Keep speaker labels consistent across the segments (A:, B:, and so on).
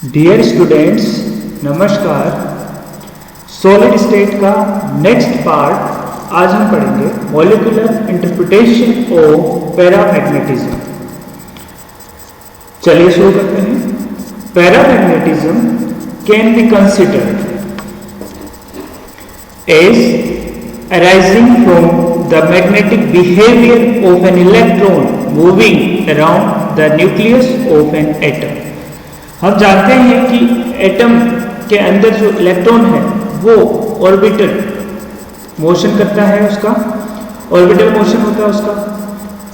A: Dear students, नमस्कार। Solid state का next part आज हम पढ़ेंगे मॉलिक्यूलर इंटरप्रिटेशन ऑफ पैरामैग्नेटिज्म। चलिए शुरू करते हैं। Paramagnetism can be considered as arising from the magnetic behavior of an electron moving around the nucleus of an atom। हम जानते हैं कि एटम के अंदर जो इलेक्ट्रॉन है वो ऑर्बिटल मोशन करता है, उसका ऑर्बिटल मोशन होता है उसका।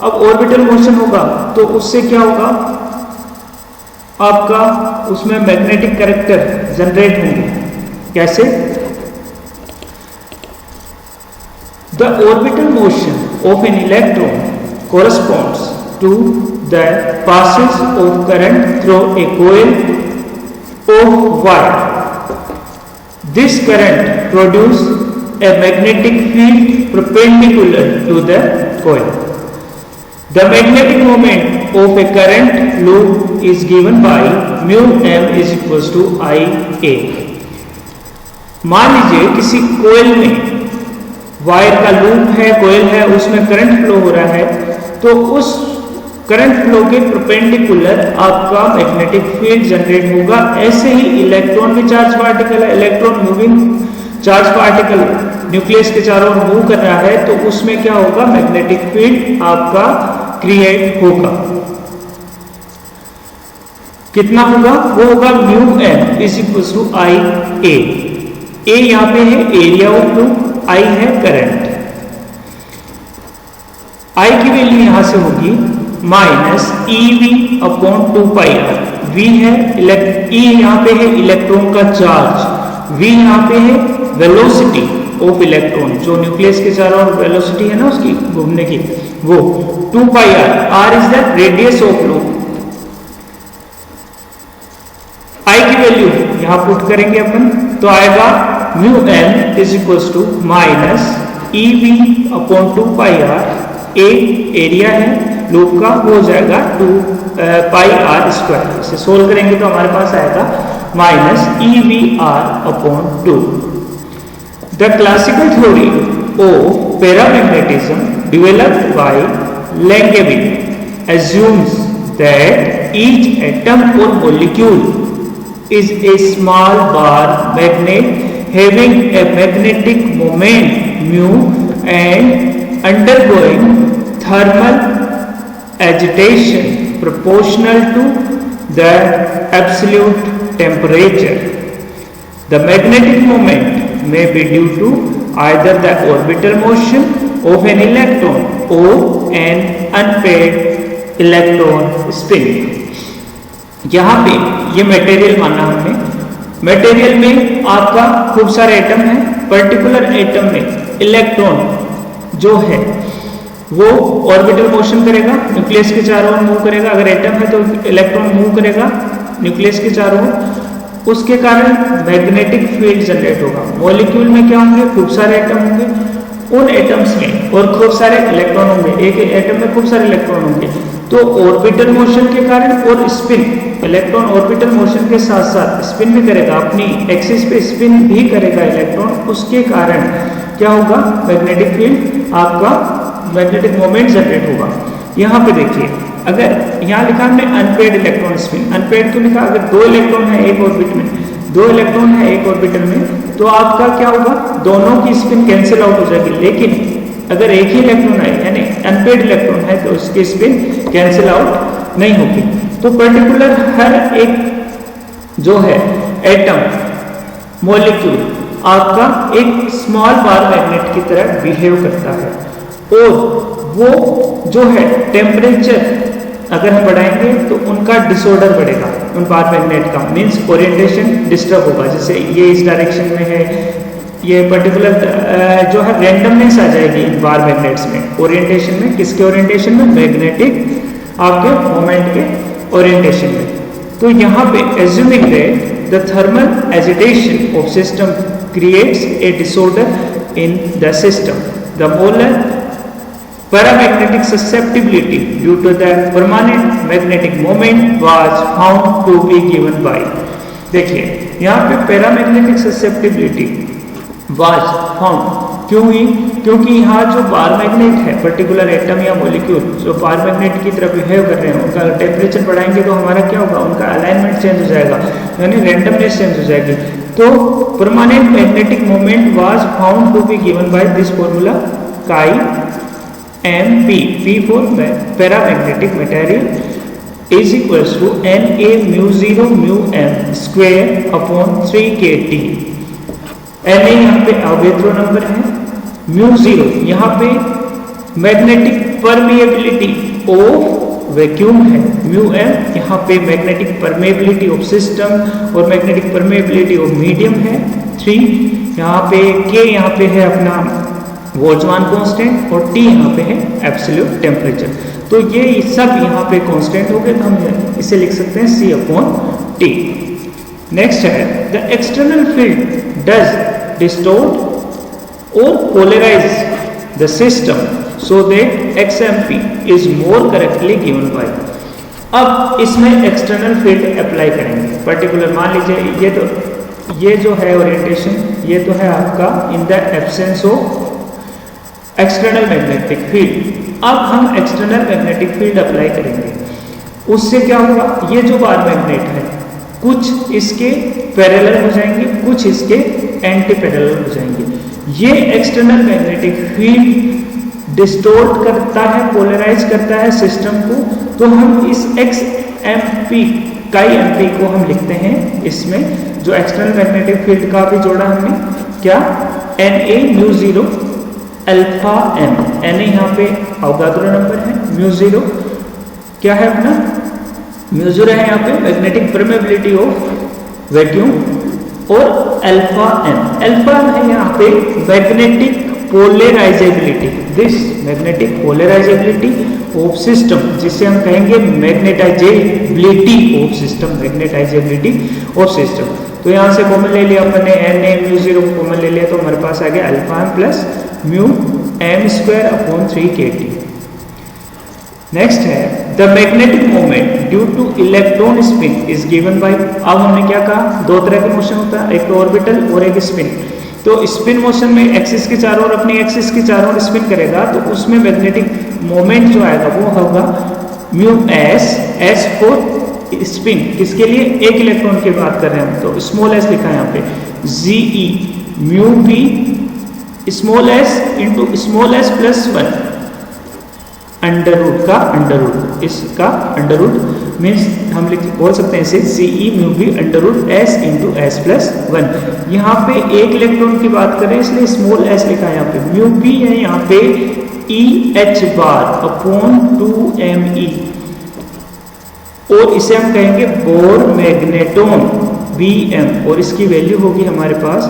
A: अब ऑर्बिटल मोशन होगा तो उससे क्या होगा, आपका उसमें मैग्नेटिक कैरेक्टर जनरेट होंगे। कैसे? The orbital motion of an electron corresponds to the passage of current through a coil of wire. This current produces a magnetic field perpendicular to the coil. The magnetic moment of a current loop is given by mu m is equals to I a। मान लीजिए किसी कोयल में, wire का loop है, कोयल है, उसमें current flow हो रहा है, तो उस करंट फ्लो के परपेंडिकुलर आपका मैग्नेटिक फील्ड जनरेट होगा। ऐसे ही इलेक्ट्रॉन भी चार्ज पार्टिकल है, electron moving charge particle nucleus के चारों ओर मूव कर रहा है, तो उसमें क्या होगा, मैग्नेटिक फील्ड आपका क्रिएट होगा। कितना होगा? वो होगा mu M is equal to I A. A यहां पे है एरिया ऑफ लूप, आई है करंट। आई की वैल्यू यहां से होगी minus E V upon 2πr। V है ई, यहां पे है इलेक्ट्रॉन का चार्ज, वी यहां पे है वेलोसिटी ऑफ इलेक्ट्रॉन, जो न्यूक्लियस के चारों ओर वेलोसिटी है ना उसकी घूमने की, वो 2πr। R is the radius of loop. I की वैल्यू यहां पुट करेंगे अपन, तो आएगा mu N is equal to minus E V upon 2πr। A area है लूप का, वो हो जाएगा 2πr²। इसे सोल्व करेंगे तो हमारे पास आएगा minus E V R upon 2। The classical theory of paramagnetism developed by Langevin assumes that each atom or molecule is a small bar magnet having a magnetic moment mu and undergoing thermal agitation proportional to the absolute temperature. The magnetic moment may be due to either the orbital motion of an electron or an unpaired electron spin। यहाँ पे ये material माना हमने, material में आपका खूब सारे atom हैं, पर्टिकुलर एटम में इलेक्ट्रॉन जो है वो ऑर्बिटल मोशन करेगा, न्यूक्लियस के चारों ओर मूव करेगा। अगर एटम है तो इलेक्ट्रॉन मूव करेगा न्यूक्लियस के चारों ओर, उसके कारण मैग्नेटिक फील्ड जनरेट होगा। मॉलिक्यूल में क्या होंगे, खूब सारे एटम होंगे, उन एटम्स में और खूब सारे इलेक्ट्रॉन होंगे, एक एटम में खूब सारे इलेक्ट्रॉन होंगे, तो ऑर्बिटल मोशन के कारण और स्पिन, इलेक्ट्रॉन ऑर्बिटल मोशन के साथ साथ स्पिन भी करेगा, अपनी एक्सिस पे स्पिन भी करेगा इलेक्ट्रॉन, उसके कारण क्या होगा, मैग्नेटिक फील्ड आपका मैग्नेटिक मोमेंट जनरेट होगा। यहाँ पे देखिए, अगर यहाँ लिखा हमने अनपेड इलेक्ट्रॉन स्पिन, अनपेड क्यों लिखा? अगर दो इलेक्ट्रॉन है एक ऑर्बिट में, दो इलेक्ट्रॉन है एक ऑर्बिटल में, तो आपका क्या होगा, दोनों की स्पिन कैंसिल आउट हो जाएगी। लेकिन अगर एक ही इलेक्ट्रॉन है यानी अनपेड इलेक्ट्रॉन है तो उसकी स्पिन कैंसिल आउट नहीं होगी। तो पर्टिकुलर हर एक जो है एटम, मॉलिक्यूल आपका एक स्मॉल बार मैग्नेट की तरह बिहेव करता है, और वो जो है टेम्परेचर अगर हम बढ़ाएंगे तो उनका डिसऑर्डर बढ़ेगा, उन बार मैग्नेट का मीन्स ओरिएंटेशन डिस्टर्ब होगा। जैसे ये इस डायरेक्शन में है, ये पर्टिकुलर जो है रैंडमनेस आ जाएगी इन बार मैग्नेट्स में, ओरिएंटेशन में। किसके ओरिएंटेशन में? मैग्नेटिक आपके मोमेंट के ओरिएंटेशन में। तो यहाँ पे assuming that the thermal agitation of system creates a disorder in the system, the molar paramagnetic susceptibility due to the permanent magnetic moment was found to be given by देखिए यहाँ पे paramagnetic susceptibility was found क्यों हुई? क्योंकि यहाँ जो bar magnet है particular atom या मॉलिक्यूल जो बार मैग्नेट की तरफ बिहेव कर रहे हैं उनका टेम्परेचर बढ़ाएंगे तो हमारा क्या होगा? उनका अलाइनमेंट चेंज हो जाएगा, यानी रैंडमनेस चेंज हो जाएगी। तो permanent magnetic moment was found to be given by this formula chi MP, P for paramagnetic material is equals to Na mu0 mu m square upon 3kT। Na यहाँ पे Avogadro number है, mu0 यहाँ पे magnetic permeability of vacuum है, mu m यहाँ पे magnetic permeability of system और magnetic permeability of medium है, 3 यहाँ पे, k यहाँ पे है अपना बोल्ट्जमान कांस्टेंट और T यहाँ पे है एब्सोल्यूट टेम्परेचर। तो ये सब यहाँ पे कांस्टेंट हो गए तो हम इसे लिख सकते हैं C/T। नेक्स्ट है the external field does distort और polarize the system so that XMP is more correctly given by. अब इसमें एक्सटर्नल फील्ड अप्लाई करेंगे पर्टिकुलर, मान लीजिए ये जो है ओरिएंटेशन ये तो है आपका in the absence of external magnetic field. अब हम एक्सटर्नल मैग्नेटिक फील्ड अप्लाई करेंगे, उससे क्या होगा? ये जो बार मैग्नेट है कुछ इसके पैरेलल हो जाएंगे, कुछ इसके एंटी पैरेलल हो जाएंगे। ये एक्सटर्नल मैग्नेटिक फील्ड डिस्टोर्ट करता है, पोलराइज करता है सिस्टम को। तो हम इस XMP काई MP को हम लिखते हैं इसमें जो एक्सटर्नल मैग्नेटिक फील्ड का भी जोड़ा हमने क्या Na mu0 alpha m। Na यहाँ पे अवोगाड्रो नंबर है, mu0 क्या है अपना? mu0 है यहाँ पे मैग्नेटिक परमेबिलिटी ऑफ वैक्यूम और अल्फा m। अल्फा है यहाँ पे magnetic polarisability, this magnetic polarisability of system जिसे हम कहेंगे मैग्नेटाइजेबिलिटी ऑफ सिस्टम, मैग्नेटाइजेबिलिटी ऑफ सिस्टम। तो यहाँ से कॉमन ले लिया हमने Na mu0 को कॉमन ले लिया तो हमारे पास आ गया alpha m plus mu m square upon 3kT। Next है the magnetic moment due to electron spin is given by. अब हमने क्या कहा? दो तरह के मोशन होता है, एक तो ऑर्बिटल और एक स्पिन। तो स्पिन मोशन में एक्सिस के चारों ओर अपनी एक्सिस के चारों ओर स्पिन करेगा तो उसमें मैग्नेटिक मोमेंट जो आएगा वो होगा म्यू s फॉर स्पिन। किसके लिए? एक इलेक्ट्रॉन की बात कर रहे हैं हम, तो स्मॉल s लिखा है यहाँ पे, GE mu b small s into small s plus 1 under root का अंडर रूट, इसका अंडर रूट मीन्स हम बोल सकते हैं इसे CE mu B under root s into s plus 1। यहाँ पे एक इलेक्ट्रॉन की बात करें इसलिए स्मॉल s लिखा है यहाँ पे, म्यू बी है यहाँ पे EH बार अपॉन 2me और इसे हम कहेंगे बोर मैग्नेटोन Bm और इसकी वैल्यू होगी हमारे पास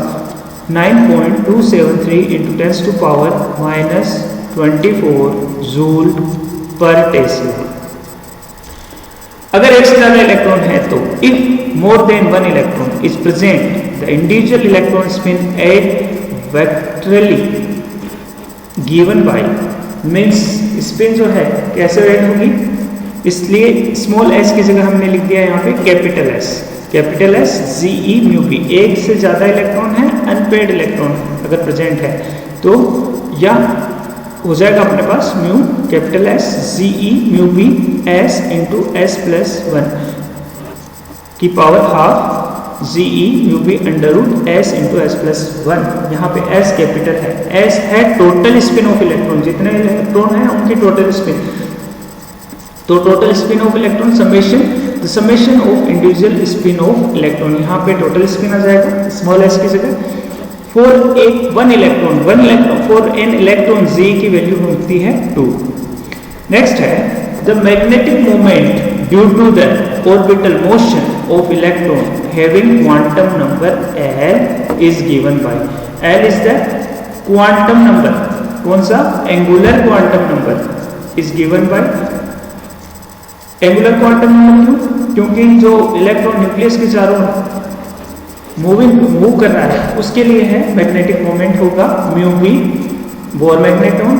A: 9.273 इंटू 10 टू पावर -24 जूल पर टेस्ला। अगर एक से ज्यादा इलेक्ट्रॉन है तो if more than one electron is present the individual electron spin add vectorially given by, means spin जो है कैसे रेट होगी? इसलिए स्मॉल s की जगह हमने लिख दिया यहाँ पे capital S GE mu B. एक से ज्यादा इलेक्ट्रॉन है, अनपेड इलेक्ट्रॉन अगर प्रेजेंट है तो या हो जाएगा अपने पास mu capital S GE mu B s into s plus 1 की power half GE mu B under root s into s plus 1। यहाँ पे s कैपिटल है, s है टोटल स्पिन ऑफ इलेक्ट्रॉन, जितने इलेक्ट्रॉन है उनकी टोटल स्पिन। तो total spin of electron summation, the summation of individual spin of electron, यहाँ पे टोटल स्पिन आ जाएगा स्मॉल s की जगह। For one electron for N electron z की वैल्यू होती है 2। नेक्स्ट है the magnetic moment due to the orbital motion of electron having quantum number L is given by. L is the quantum number, कौन सा? Angular quantum number is given by. Angular quantum number क्यों? क्योंकि जो electron nucleus के चारों move कर रहा है उसके लिए है मैग्नेटिक मोमेंट होगा mu B Bohr magneton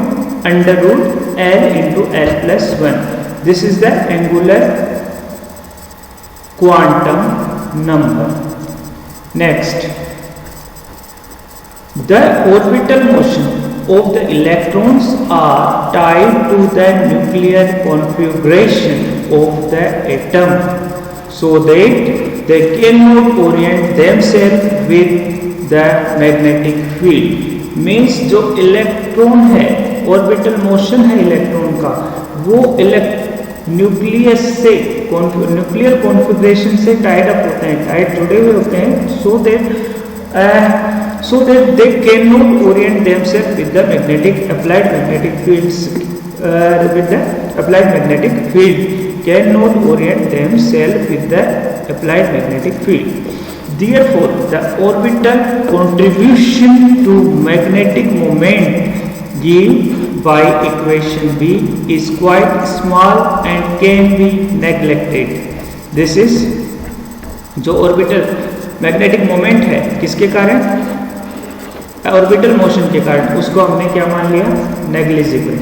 A: under root L into L plus 1। This is the angular quantum number. Next, the orbital motion of the electrons are tied to the nuclear configuration of the atom so that they cannot orient themselves with the magnetic field. Means जो electron है, orbital motion है electron का, वो nucleus से nuclear configuration से tied up होते हैं, Tide जुड़े हुए होते हैं, so that they cannot orient themselves with the applied magnetic fields, with the applied magnetic field, cannot orient themselves with the applied magnetic field. Therefore, the orbital contribution to magnetic moment given by equation B is quite small and can be neglected. This is जो orbital magnetic moment है किसके कारण, orbital motion के कारण, उसको हमने क्या मान लिया, नेग्लिजिबल।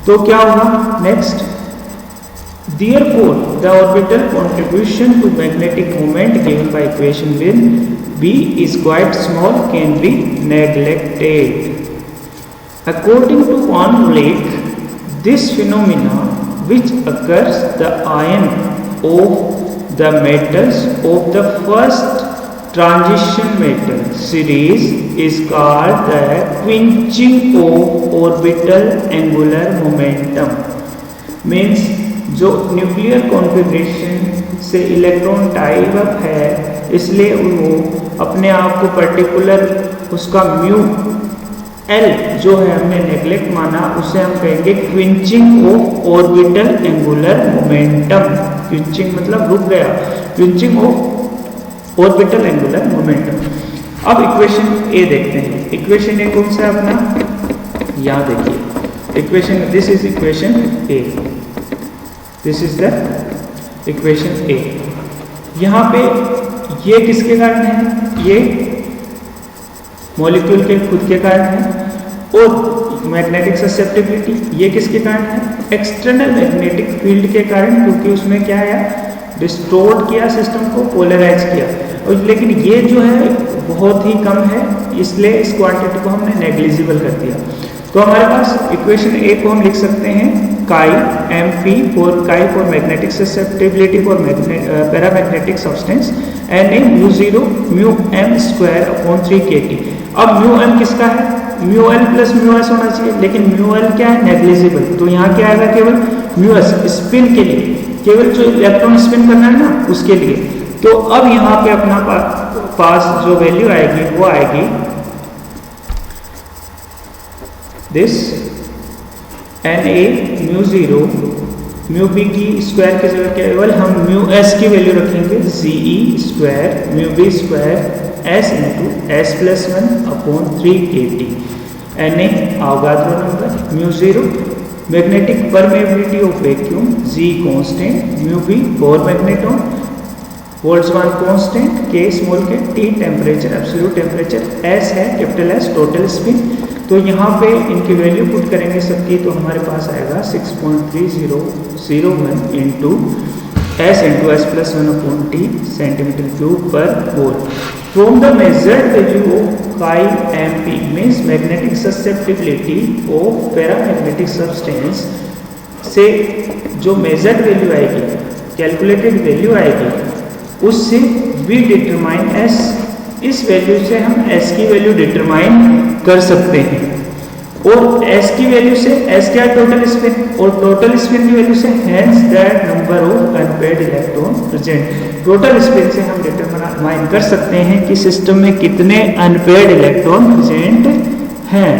A: तो क्या होगा next, therefore the orbital contribution to magnetic moment given by equation B is quite small, can be neglected. According to von Vleck, this phenomena which occurs the ion of the metals of the first transition metal series is called the quenching of orbital angular momentum. Means जो nuclear configuration से electron type up है, इसलिए वो अपने आप को particular उसका mu L जो है हमने नेग्लेक्ट माना, उसे हम कहेंगे quenching of orbital angular momentum. Quenching मतलब रुक गया, quenching of orbital angular momentum. अब इक्वेशन ए देखते हैं। इक्वेशन ए कौन सा है अपना, यहाँ देखिए equation, this is equation A, this is the equation A. यहाँ पे ये किसके कारण है, ये मॉलिक्यूल के खुद के कारण है, और मैग्नेटिक ससेप्टिबिलिटी ये किसके कारण है, एक्सटर्नल मैग्नेटिक फील्ड के कारण, क्योंकि उसमें क्या है, डिस्टोर्ट किया सिस्टम को, पोलराइज किया। और लेकिन ये जो है बहुत ही कम है, इसलिए इस क्वांटिटी को हमने नेग्लिजिबल कर दिया। तो हमारे पास इक्वेशन ए को हम लिख सकते हैं chi M P for magnetic susceptibility for paramagnetic substance, N A mu zero mu M square upon 3 kT। अब म्यू एम किसका है, mu L plus mu S होना चाहिए, लेकिन म्यू एल क्या है, नेग्लिजिबल। तो यहाँ क्या आएगा, केवल म्यू एस स्पिन के लिए, केवल जो इलेक्ट्रॉन स्पिन करना है ना उसके लिए। तो अब यहाँ पे अपना पास जो वैल्यू आएगी वो आएगी this N A mu zero mu B की स्क्वायर की जगह केवल हम म्यू एस की वैल्यू रखेंगे, g e square mu B square S into S plus 1 upon 3 kT। N A Avogadro number, mu zero magnetic permeability of vacuum, g constant, mu B Bohr magneton, Boltzmann constant, k small k, T temperature absolute temperature, S है capital S total spin. तो यहाँ पे इनकी value put करेंगे सबकी, तो हमारे पास आएगा 6.3001 into S plus 1 upon T centimetre cube per volt. From the measured value of chi M P means magnetic susceptibility of paramagnetic substance से जो मेजर्ड वैल्यू आएगी, कैलकुलेटेड वैल्यू आएगी, उससे वी डिटरमाइन एस। इस वैल्यू से हम S की value determine कर सकते हैं, और एस की वैल्यू से, एस क्या टोटल स्पिन, और टोटल स्पिन की वैल्यू से hence that number of unpaired electron present. Total spin से हम डिटरमाइन कर सकते हैं कि सिस्टम में कितने अनपेयर्ड इलेक्ट्रॉन प्रेजेंट हैं।